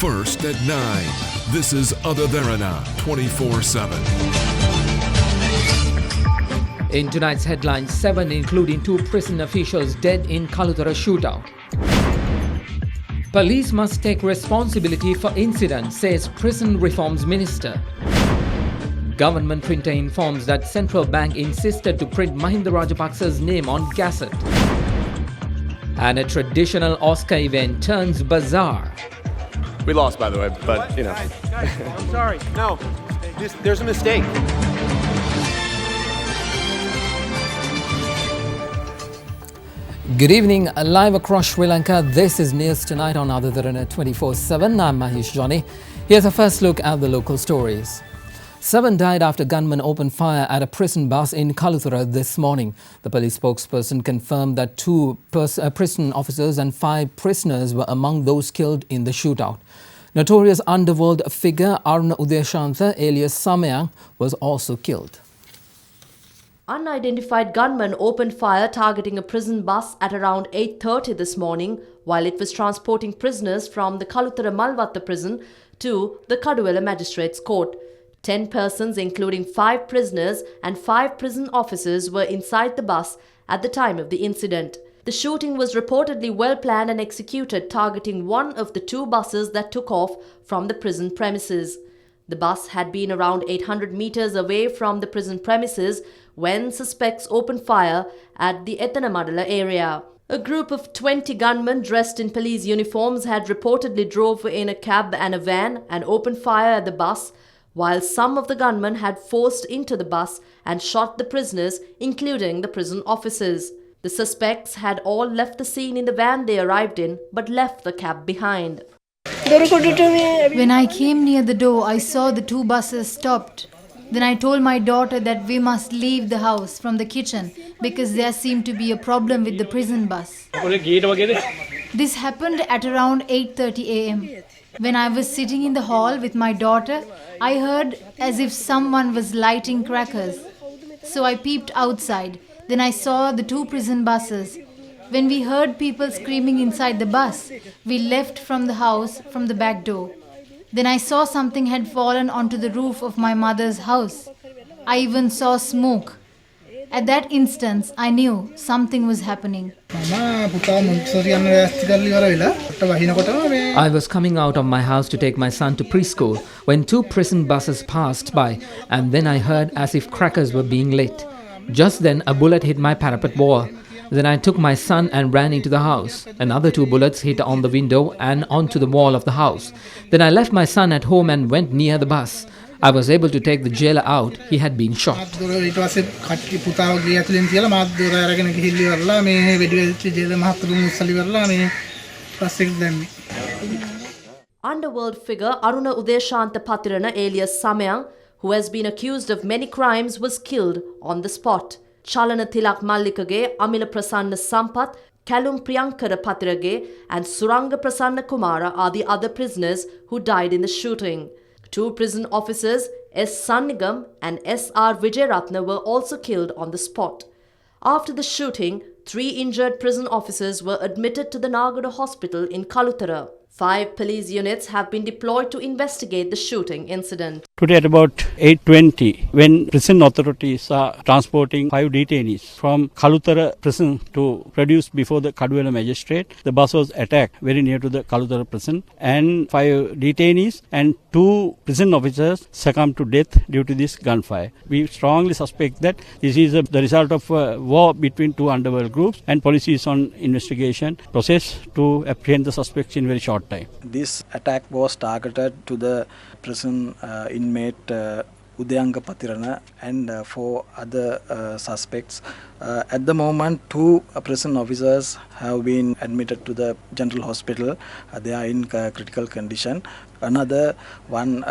First at 9. This is Derana 24/7. In tonight's headlines, 7 including 2 prison officials dead in Kalutara shootout. Police must take responsibility for incident, says Prison Reforms Minister. Government printer informs that Central Bank insisted to print Mahinda Rajapaksa's name on gazette. And a traditional Oscar event turns bazaar. We lost, by the way, but you know. Guys, I'm sorry. No, there's a mistake. Good evening, live across Sri Lanka. This is News Tonight on Derana 24/7. I'm Mahesh Johnny. Here's a first look at the local stories. 7 died after gunmen opened fire at a prison bus in Kalutara this morning. The police spokesperson confirmed that 2 prison officers and 5 prisoners were among those killed in the shootout. Notorious underworld figure Aruna Udeshantha alias Samayang was also killed. Unidentified gunmen opened fire targeting a prison bus at around 8:30 this morning while it was transporting prisoners from the Kalutara Malvatta prison to the Kaduwela Magistrates Court. 10 persons, including 5 prisoners and 5 prison officers, were inside the bus at the time of the incident. The shooting was reportedly well planned and executed, targeting one of the 2 buses that took off from the prison premises. The bus had been around 800 meters away from the prison premises when suspects opened fire at the Ethanamadala area. A group of 20 gunmen dressed in police uniforms had reportedly drove in a cab and a van and opened fire at the bus, while some of the gunmen had forced into the bus and shot the prisoners, including the prison officers. The suspects had all left the scene in the van they arrived in, but left the cab behind. When I came near the door, I saw the 2 buses stopped. Then I told my daughter that we must leave the house from the kitchen because there seemed to be a problem with the prison bus. This happened at around 8:30 a.m. When I was sitting in the hall with my daughter, I heard as if someone was lighting crackers. So I peeped outside. Then I saw the 2 prison buses. When we heard people screaming inside the bus, we left from the house from the back door. Then I saw something had fallen onto the roof of my mother's house. I even saw smoke. At that instant, I knew something was happening. I was coming out of my house to take my son to preschool when 2 prison buses passed by, and then I heard as if crackers were being lit. Just then, a bullet hit my parapet wall. Then I took my son and ran into the house. Another 2 bullets hit on the window and onto the wall of the house. Then I left my son at home and went near the bus. I was able to take the jailer out. He had been shot. Underworld figure Aruna Udeshantha Patirana alias Samayang, who has been accused of many crimes, was killed on the spot. Chalana Tilak Mallikage, Amila Prasanna Sampath, Kalum Priyankara Patirage and Suranga Prasanna Kumara are the other prisoners who died in the shooting. 2 prison officers, S. Sannigam and S.R. Vijayaratna, were also killed on the spot. After the shooting, 3 injured prison officers were admitted to the Nagada hospital in Kalutara. 5 police units have been deployed to investigate the shooting incident. Today at about 8:20, when prison authorities are transporting 5 detainees from Kalutara prison to produce before the Kaduwela magistrate, the bus was attacked very near to the Kalutara prison, and 5 detainees and 2 prison officers succumbed to death due to this gunfire. We strongly suspect that this is the result of a war between 2 underworld groups, and police is on investigation process to apprehend the suspects in very short time. This attack was targeted to the prison inmate Udayanga Patirana and 4 other suspects. At the moment, 2 prison officers have been admitted to the general hospital. They are in critical condition. Another 1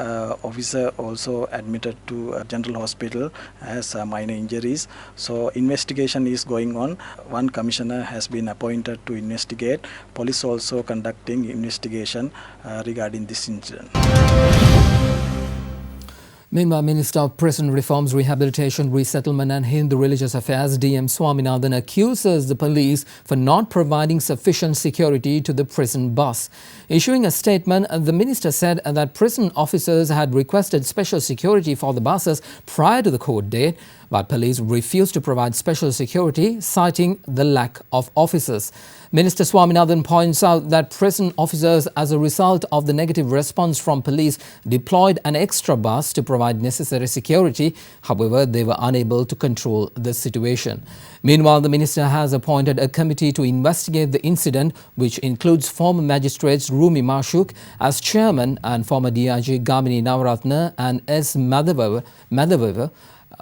officer also admitted to general hospital has minor injuries. So investigation is going on. 1 commissioner has been appointed to investigate. Police also conducting investigation regarding this incident. Meanwhile, Minister of Prison Reforms, Rehabilitation, Resettlement and Hindu Religious Affairs DM Swaminathan accuses the police for not providing sufficient security to the prison bus. Issuing a statement, the minister said that prison officers had requested special security for the buses prior to the court date, but police refused to provide special security, citing the lack of officers. Minister Swaminathan points out that prison officers, as a result of the negative response from police, deployed an extra bus to provide necessary security. However, they were unable to control the situation. Meanwhile, the minister has appointed a committee to investigate the incident, which includes former magistrates Rumi Mashuk as chairman and former DIG Gamini Navaratna and S. Madhavava,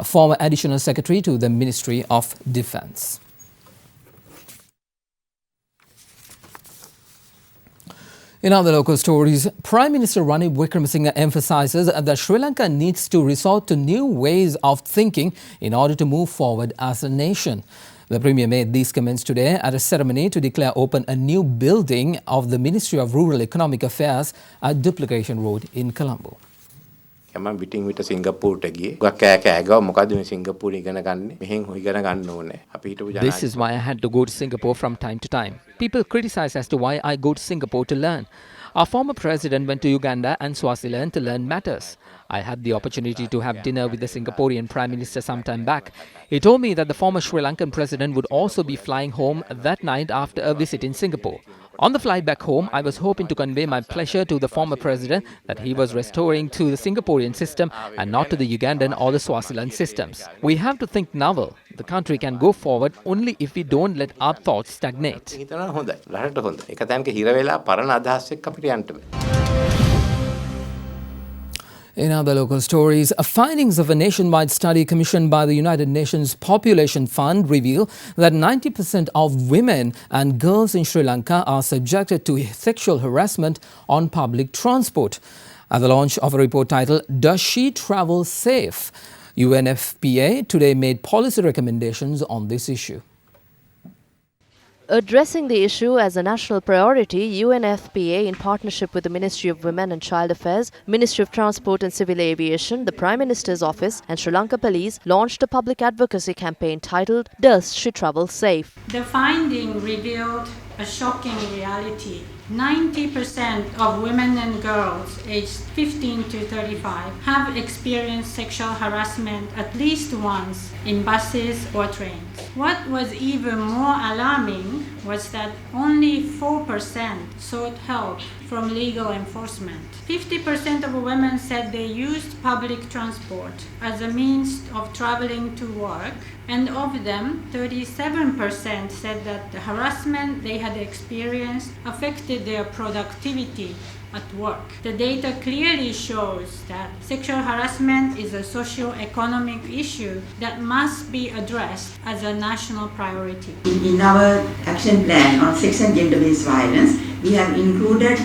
former additional secretary to the Ministry of Defence. In other local stories, Prime Minister Ranil Wickremesinghe emphasises that Sri Lanka needs to resort to new ways of thinking in order to move forward as a nation. The Premier made these comments today at a ceremony to declare open a new building of the Ministry of Rural Economic Affairs at Duplication Road in Colombo. මම පිටින් විට සිංගප්පූරුට ගියේ. ගොඩක් කෑ කෑ ගාව මොකද මේ සිංගප්පූරු ඉගෙන ගන්න. මෙහෙන් ඉගෙන ගන්න ඕනේ. අපි හිටපු ජනයා. This is why I had to go to Singapore from time to time. People criticize as to why I go to Singapore to learn. Our former president went to Uganda and Swaziland to learn matters. I had the opportunity to have dinner with the Singaporean Prime Minister some time back. He told me that the former Sri Lankan president would also be flying home that night after a visit in Singapore. On the flight back home, I was hoping to convey my pleasure to the former president that he was restoring to the Singaporean system and not to the Ugandan or the Swaziland systems. We have to think novel. The country can go forward only if we don't let our thoughts stagnate. හිතනවා හොඳයි. රටට හොඳයි. එක තැනක හිර වෙලා පරණ අදහස් එක්ක අපිට යන්න බෑ. In other local stories, findings of a nationwide study commissioned by the United Nations Population Fund reveal that 90% of women and girls in Sri Lanka are subjected to sexual harassment on public transport. At the launch of a report titled, Does She Travel Safe?, UNFPA today made policy recommendations on this issue. Addressing the issue as a national priority, UNFPA, in partnership with the Ministry of Women and Child Affairs, Ministry of Transport and Civil Aviation, the Prime Minister's Office and Sri Lanka Police, launched a public advocacy campaign titled, Does She Travel Safe? The finding revealed a shocking reality. 90% of women and girls aged 15 to 35 have experienced sexual harassment at least once in buses or trains. What was even more alarming was that only 4% sought help from legal enforcement. 50% of women said they used public transport as a means of traveling to work, and of them, 37% said that the harassment they had experienced affected their productivity at work. The data clearly shows that sexual harassment is a socio-economic issue that must be addressed as a national priority. In our action plan on sex and gender-based violence, we have included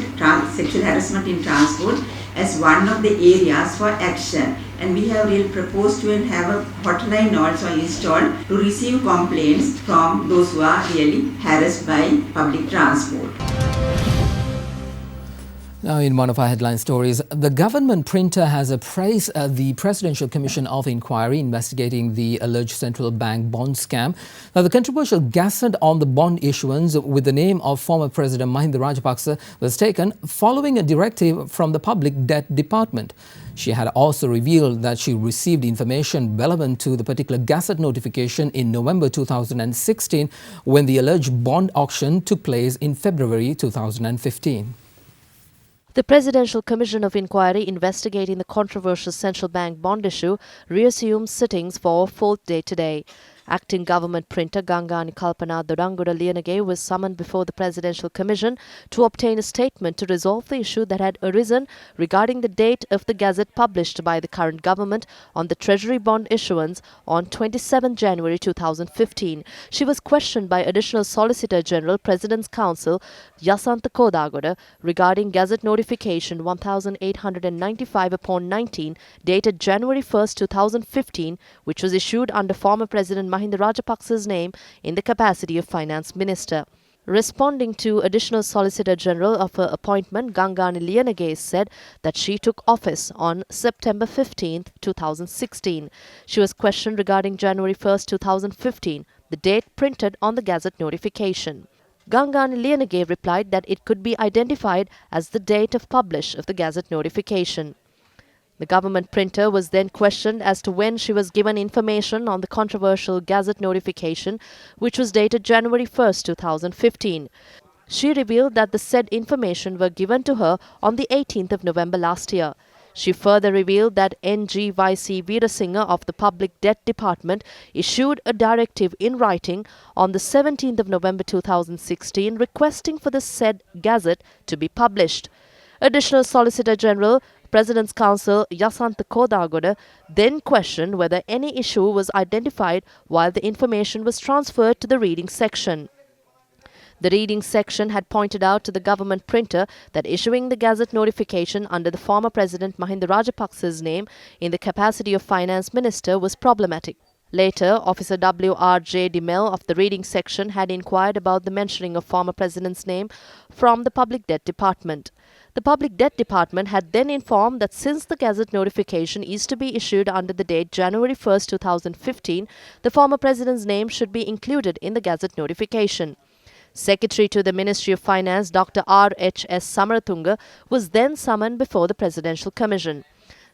sexual harassment in transport as one of the areas for action, and we have really proposed to have a hotline also installed to receive complaints from those who are really harassed by public transport. Now, in one of our headline stories, the government printer has appraised the Presidential Commission of Inquiry investigating the alleged central bank bond scam. Now, the controversial gazette on the bond issuance with the name of former President Mahinda Rajapaksa was taken following a directive from the Public Debt Department. She had also revealed that she received information relevant to the particular gazette notification in November 2016 when the alleged bond auction took place in February 2015. The Presidential Commission of Inquiry investigating the controversial central bank bond issue reassumes sittings for a fourth day today. Acting government printer Gangani Kalpana Dodangoda Liyanage was summoned before the Presidential Commission to obtain a statement to resolve the issue that had arisen regarding the date of the gazette published by the current government on the Treasury bond issuance on 27 January 2015. She was questioned by Additional Solicitor General, President's Counsel Yasantha Kodagoda regarding Gazette Notification 1895/19 dated January 1st, 2015, which was issued under former President Mahinda Rajapaksa's name in the capacity of Finance Minister. Responding to Additional Solicitor General of her appointment, Gangani Liyanage said that she took office on September 15, 2016. She was questioned regarding January 1, 2015, the date printed on the Gazette notification. Gangani Liyanage replied that it could be identified as the date of publish of the Gazette notification. The government printer was then questioned as to when she was given information on the controversial Gazette notification, which was dated January 1, 2015. She revealed that the said information were given to her on the 18th of November last year. She further revealed that NGYC Veerasinghe of the Public Debt Department issued a directive in writing on the 17th of November 2016 requesting for the said Gazette to be published. Additional Solicitor General President's Counsel Yasantha Kodagoda then questioned whether any issue was identified while the information was transferred to the reading section. The reading section had pointed out to the government printer that issuing the Gazette notification under the former President Mahinda Rajapaksa's name in the capacity of Finance Minister was problematic. Later, Officer W.R.J. Dimel of the reading section had inquired about the mentioning of former President's name from the Public Debt Department. The Public Debt Department had then informed that since the Gazette notification is to be issued under the date January 1, 2015, the former President's name should be included in the Gazette notification. Secretary to the Ministry of Finance, Dr. R.H.S. Samaratunga, was then summoned before the Presidential Commission.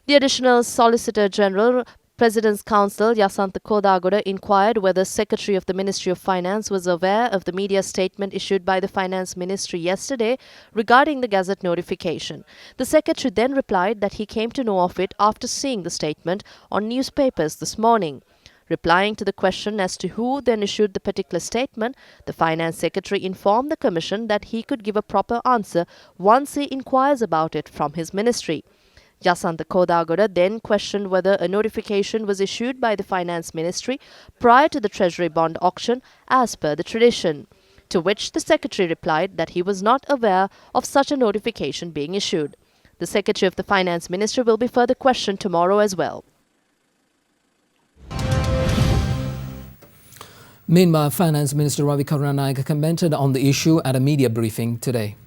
The Additional Solicitor General, President's Counsel Yasantha Kodagoda inquired whether Secretary of the Ministry of Finance was aware of the media statement issued by the Finance Ministry yesterday regarding the Gazette notification. The Secretary then replied that he came to know of it after seeing the statement on newspapers this morning. Replying to the question as to who then issued the particular statement, the Finance Secretary informed the Commission that he could give a proper answer once he inquires about it from his ministry. Yasantha Kodagoda then questioned whether a notification was issued by the Finance Ministry prior to the Treasury bond auction as per the tradition, to which the Secretary replied that he was not aware of such a notification being issued. The Secretary of the Finance Ministry will be further questioned tomorrow as well. Meanwhile, Finance Minister Ravi Karunanika commented on the issue at a media briefing today.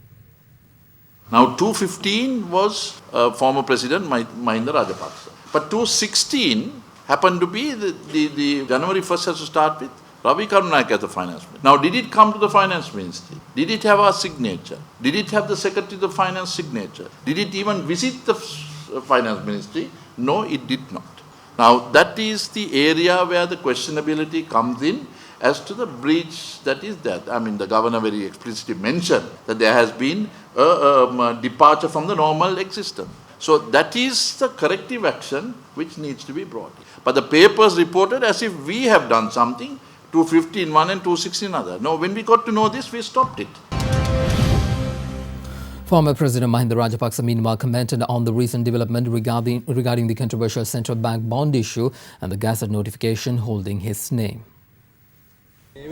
Now, 215 was former President Mahinda Rajapaksa. But 216 happened to be the January 1st has to start with Ravi Karunanika as the Finance Minister. Now, did it come to the Finance Ministry? Did it have our signature? Did it have the Secretary of the Finance signature? Did it even visit the Finance Ministry? No, it did not. Now, that is the area where the questionability comes in as to the breach that is there. I mean, the Governor very explicitly mentioned that there has been a departure from the normal existence. So that is the corrective action which needs to be brought in. But the papers reported as if we have done something, 215 one and 216 other. No, when we got to know this, we stopped it. Former President Mahinda Rajapaksa meanwhile commented on the recent development regarding the controversial central bank bond issue and the Gazette notification holding his name. It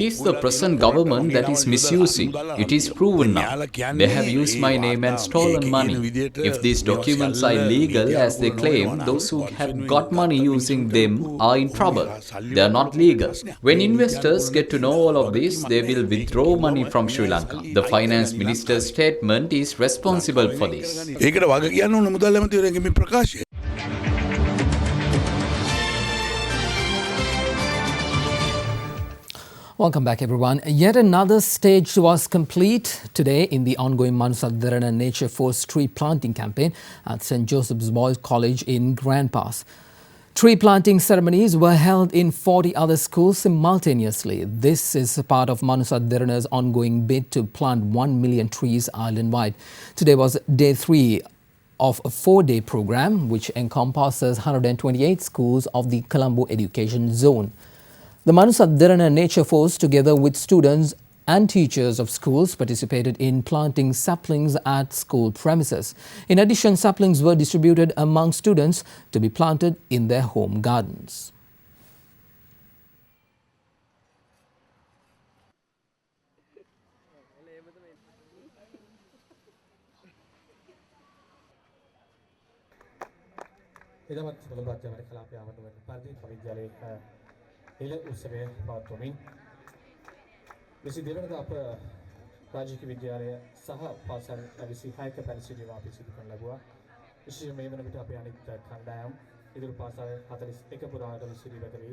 is the present government that is misusing. It is proven now. They have used my name and stolen money. If these documents are illegal, as they claim, those who have got money using them are in trouble. They are not legal. When investors get to know all of this, they will withdraw money from Sri Lanka. The Finance Minister's statement is responsible for this. Welcome back, everyone. Yet another stage was complete today in the ongoing Derana Nature Force tree planting campaign at St. Joseph's Boys College in Grand Pass. Tree planting ceremonies were held in 40 other schools simultaneously. This is part of Derana's ongoing bid to plant 1 million trees island-wide. Today was day 3 of a 4-day program, which encompasses 128 schools of the Colombo Education Zone. The Derana Nature Force, together with students and teachers of schools, participated in planting saplings at school premises. In addition, saplings were distributed among students to be planted in their home gardens. ඉදමත් Colombo ජාතික කලාපය ආවරණය වන පරිදි විද්‍යාලයේ එළ උත්සවය පවත්වමින් 22 වෙනිදා අප රාජකීය විද්‍යාලය සහ පාසල් 26ක පැන සිටීම අපි සිදු කරන ලැබුවා. විශේෂයෙන් මේ වන විට අපේ අනිත් කණ්ඩායම් ඉදිරි පාසල් 41 පුරාට සිටී වැටවි.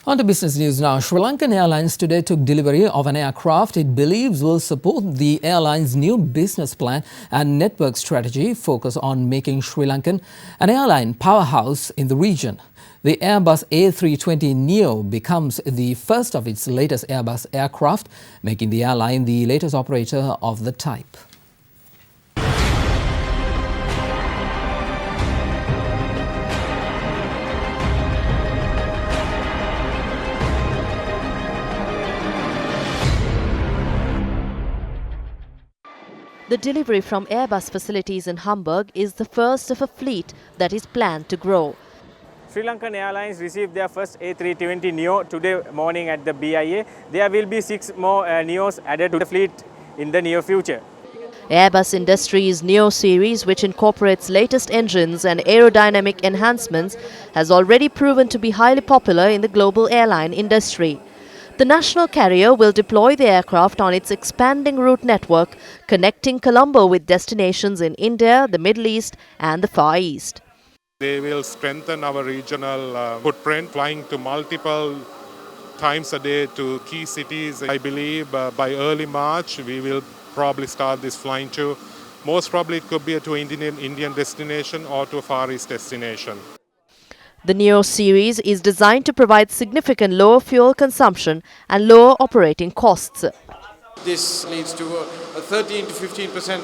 On to business news now. Sri Lankan Airlines today took delivery of an aircraft it believes will support the airline's new business plan and network strategy focused on making Sri Lankan an airline powerhouse in the region. The Airbus A320neo becomes the first of its latest Airbus aircraft, making the airline the latest operator of the type. The delivery from Airbus facilities in Hamburg is the first of a fleet that is planned to grow. Sri Lankan Airlines received their first A320neo today morning at the BIA. There will be 6 more neos added to the fleet in the near future. Airbus Industries' Neo series, which incorporates latest engines and aerodynamic enhancements, has already proven to be highly popular in the global airline industry. The national carrier will deploy the aircraft on its expanding route network, connecting Colombo with destinations in India, the Middle East and the Far East. They will strengthen our regional footprint, flying to multiple times a day to key cities. I believe by early March we will probably start this flying to, most probably it could be to Indian destination or to a Far East destination. The Neo series is designed to provide significant lower fuel consumption and lower operating costs. This leads to a 13 to 15%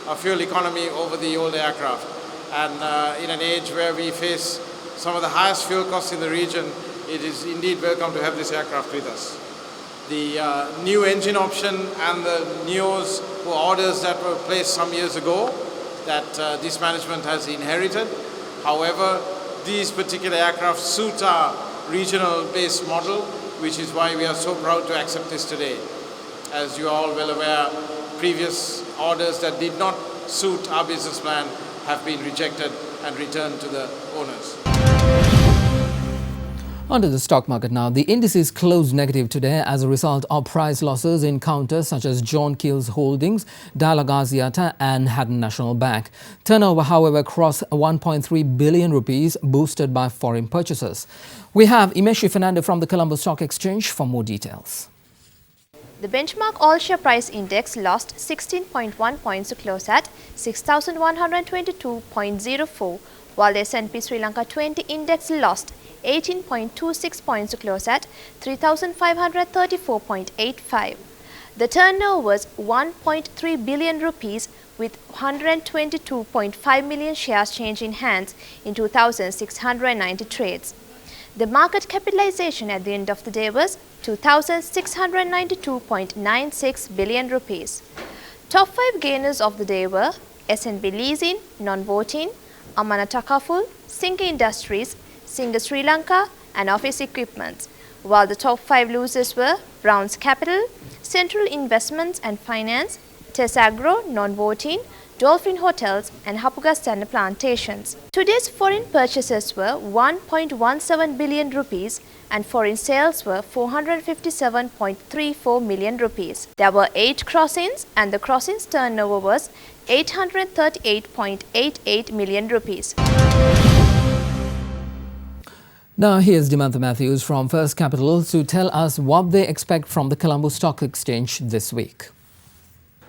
of fuel economy over the old aircraft. And in an age where we face some of the highest fuel costs in the region, it is indeed welcome to have this aircraft with us. The new engine option and the Neos were orders that were placed some years ago that this management has inherited. However, these particular aircraft suit our regional-based model, which is why we are so proud to accept this today. As you are all well aware, previous orders that did not suit our business plan have been rejected and returned to the owners. On to the stock market now. The indices closed negative today as a result of price losses in counters such as John Keells Holdings, Dialog Axiata and Haddon National Bank. Turnover, however, crossed 1.3 billion rupees, boosted by foreign purchases. We have Imeshi Fernando from the Colombo Stock Exchange for more details. The benchmark all-share price index lost 16.1 points to close at 6,122.04, while the S&P Sri Lanka 20 index lost 18.26 points to close at 3,534.85. The turnover was 1.3 billion rupees with 122.5 million shares changed in hands in 2,690 trades. The market capitalization at the end of the day was 2,692.96 billion rupees. Top 5 gainers of the day were SNB Leasing, Non-Voting, Amana Takaful, Singa Industries, Singa Sri Lanka and Office Equipment, while the top 5 losers were Brown's Capital, Central Investments and Finance, Tesagro, Non-Voting, Dolphin Hotels and Hapuga Standard Plantations. Today's foreign purchases were 1.17 billion rupees and foreign sales were 457.34 million rupees. There were 8 crossings and the crossings turnover was 838.88 million rupees. Now here's Dimantha Matthews from First Capital to tell us what they expect from the Colombo Stock Exchange this week.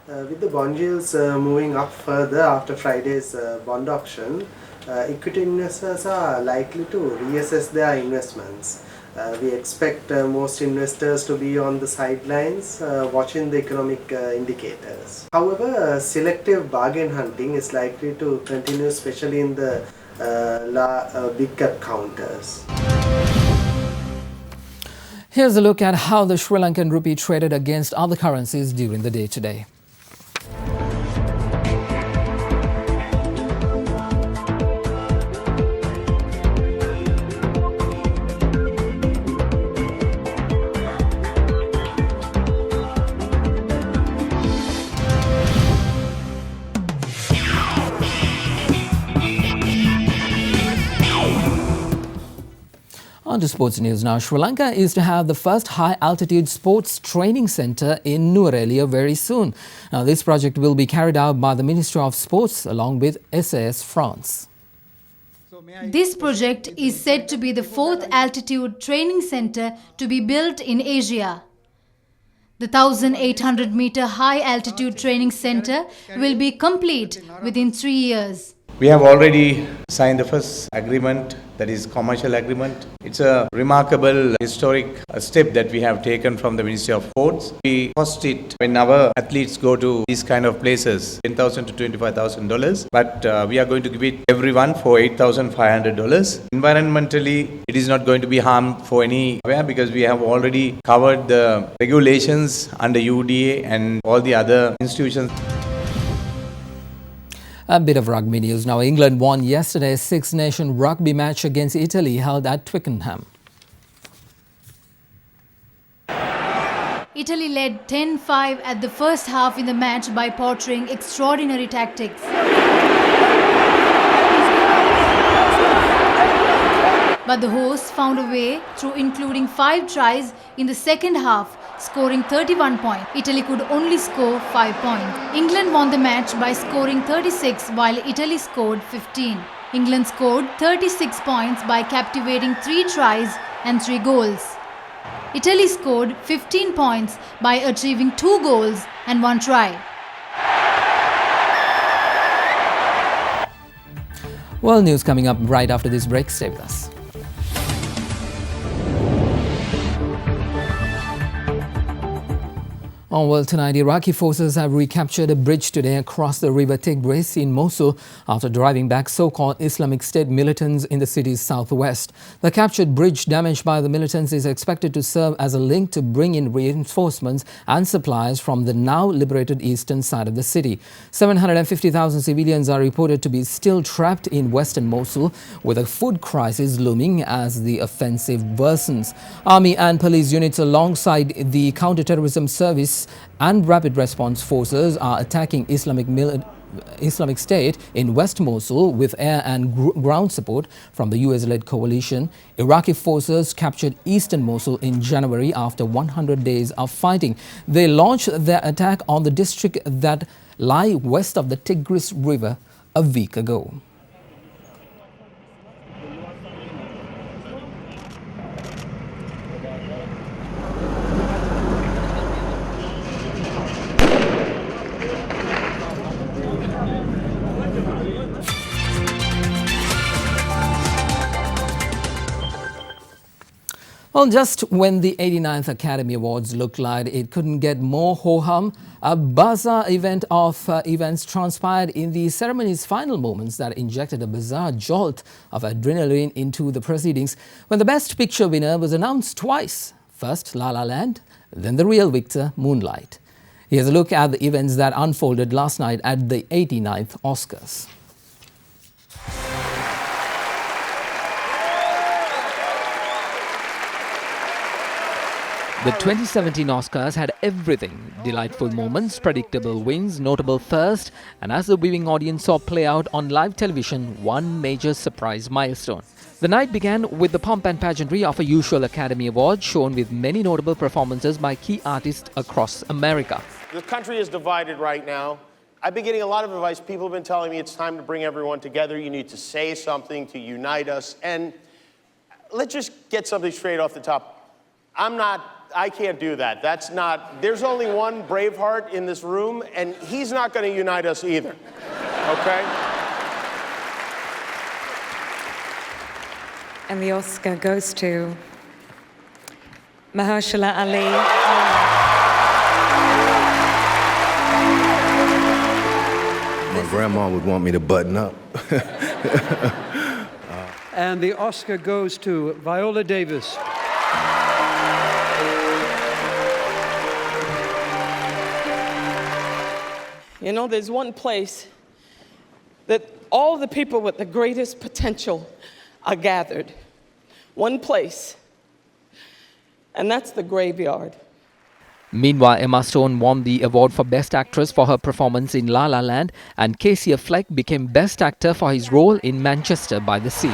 With the bond yields moving up further after Friday's bond auction, equity investors are likely to reassess their investments. We expect most investors to be on the sidelines watching the economic indicators. However, selective bargain hunting is likely to continue, especially in the big cap counters. Here's a look at how the Sri Lankan rupee traded against other currencies during the day today. On to sports news now. Sri Lanka is to have the first high-altitude sports training centre in Nuwara very soon. Now, this project will be carried out by the Ministry of Sports along with SAS France. This project is said to be the fourth altitude training centre to be built in Asia. The 1,800-metre high-altitude training centre will be complete within 3 years. We have already signed the first agreement, that is commercial agreement. It's a remarkable historic step that we have taken from the Ministry of Sports. We cost it when our athletes go to these kind of places, $10,000 to $25,000, but we are going to give it everyone for $8,500. Environmentally, it is not going to be harmed for anywhere because we have already covered the regulations under UDA and all the other institutions. A bit of rugby news now. England won yesterday's Six Nation rugby match against Italy held at Twickenham. Italy led 10-5 at the first half in the match by portraying extraordinary tactics. But the hosts found a way through including 5 tries in the second half, scoring 31 points. Italy could only score 5 points. England won the match by scoring 36 while Italy scored 15. England scored 36 points by captivating 3 tries and 3 goals. Italy scored 15 points by achieving 2 goals and 1 try. Well, news coming up right after this break. Stay with us. On World Tonight, Iraqi forces have recaptured a bridge today across the river Tigris in Mosul after driving back so-called Islamic State militants in the city's southwest. The captured bridge damaged by the militants is expected to serve as a link to bring in reinforcements and supplies from the now liberated eastern side of the city. 750,000 civilians are reported to be still trapped in western Mosul, with a food crisis looming as the offensive worsens. Army and police units alongside the counter-terrorism service and rapid response forces are attacking Islamic State in West Mosul with air and ground support from the US-led coalition. Iraqi forces captured eastern Mosul in January after 100 days of fighting. They launched their attack on the district that lie west of the Tigris River a week ago. Well, just when the 89th Academy Awards looked like it couldn't get more ho-hum, a bizarre event of events transpired in the ceremony's final moments that injected a bizarre jolt of adrenaline into the proceedings when the Best Picture winner was announced twice. First, La La Land, then the real victor, Moonlight. Here's a look at the events that unfolded last night at the 89th Oscars. The 2017 Oscars had everything. Delightful moments, predictable wins, notable first, and as the viewing audience saw play out on live television, one major surprise milestone. The night began with the pomp and pageantry of a usual Academy Award shown with many notable performances by key artists across America. The country is divided right now. I've been getting a lot of advice. People have been telling me it's time to bring everyone together. You need to say something to unite us. And let's just get something straight off the top. I can't do that. There's only one Braveheart in this room, and he's not going to unite us either. Okay? And the Oscar goes to Mahershala Ali. My grandma would want me to button up. And the Oscar goes to Viola Davis. You know, there's one place that all the people with the greatest potential are gathered. One place, and that's the graveyard. Meanwhile, Emma Stone won the award for Best Actress for her performance in La La Land, and Casey Affleck became Best Actor for his role in Manchester by the Sea.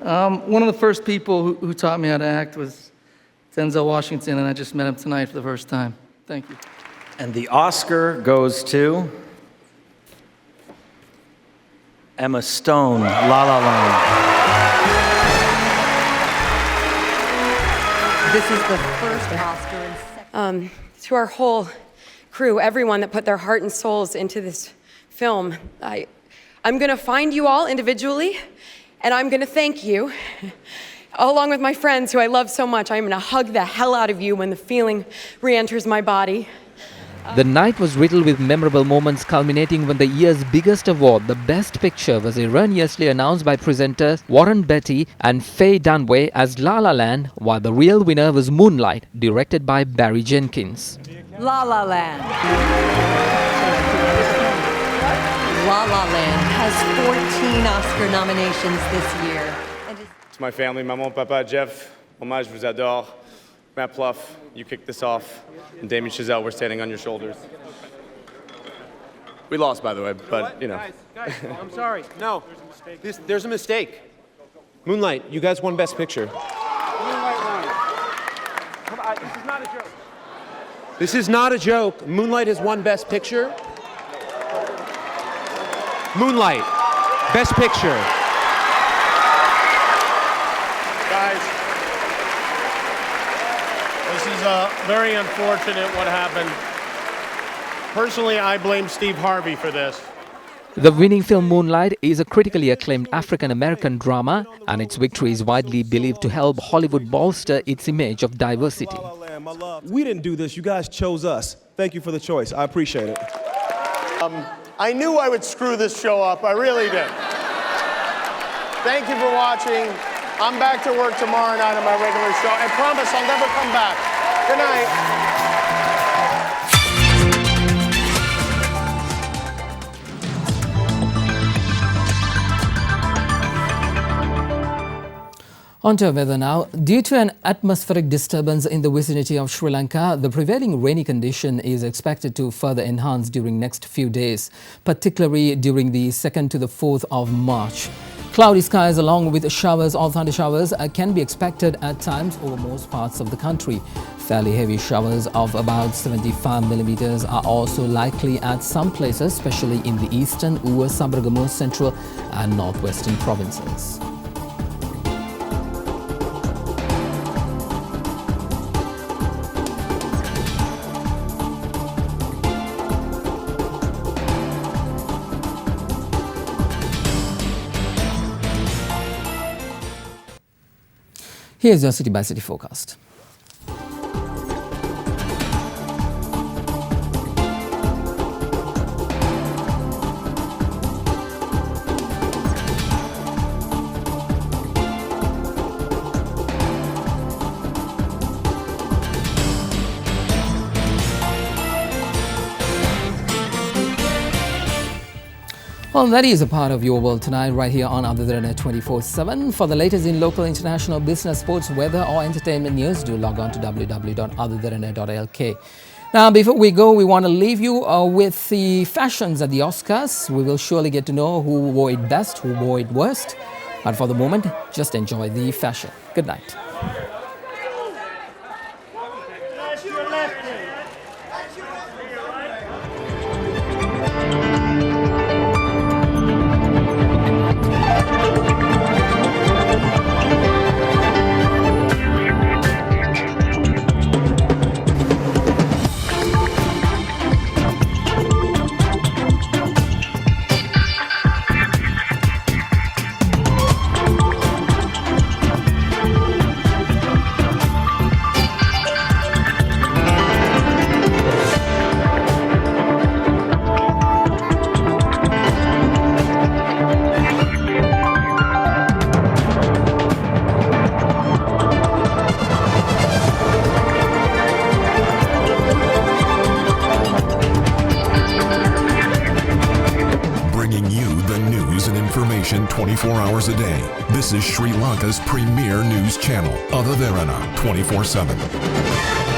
One of the first people who taught me how to act was Denzel Washington, and I just met him tonight for the first time. Thank you. And the Oscar goes to Emma Stone, La La Land. This is the first Oscar. To our whole crew, everyone that put their heart and souls into this film, I'm going to find you all individually, and I'm going to thank you, along with my friends who I love so much. I'm going to hug the hell out of you when the feeling re-enters my body. The night was riddled with memorable moments, culminating when the year's biggest award, the Best Picture, was erroneously announced by presenters Warren Beatty and Faye Dunaway as La La Land, while the real winner was Moonlight, directed by Barry Jenkins. La La Land. La La Land has 14 Oscar nominations this year. To my family, maman, papa, Jeff, hommage, je vous adore. Matt Pluff, you kicked this off. And Damien Chazelle, we're standing on your shoulders. We lost, by the way, but, you know. Guys, I'm sorry. No, there's a mistake. Moonlight, you guys won Best Picture. Moonlight won. Come on, this is not a joke. This is not a joke. Moonlight has won Best Picture. Moonlight, Best Picture. Guys, this is very unfortunate what happened. Personally, I blame Steve Harvey for this. The winning film Moonlight is a critically acclaimed African-American drama, and its victory is widely believed to help Hollywood bolster its image of diversity. We didn't do this. You guys chose us. Thank you for the choice. I appreciate it. I knew I would screw this show up. I really did. Thank you for watching. I'm back to work tomorrow night on my regular show. I promise I'll never come back. Good night. On to weather now. Due to an atmospheric disturbance in the vicinity of Sri Lanka, the prevailing rainy condition is expected to further enhance during next few days, particularly during the 2nd to the 4th of March. Cloudy skies along with showers or thunder showers can be expected at times over most parts of the country. Fairly heavy showers of about 75 millimeters are also likely at some places, especially in the eastern, Uva, Sabaragamuwa, central and northwestern provinces. Here's your city-by-city forecast. Well, that is a part of your world tonight, right here on Other Derana 24/7. For the latest in local, international, business, sports, weather or entertainment news, do log on to www.otherderana.lk. Now, before we go, we want to leave you with the fashions at the Oscars. We will surely get to know who wore it best, who wore it worst. But for the moment, just enjoy the fashion. Good night. Information 24 hours a day. This is Sri Lanka's premier news channel, Other Derana 24/7.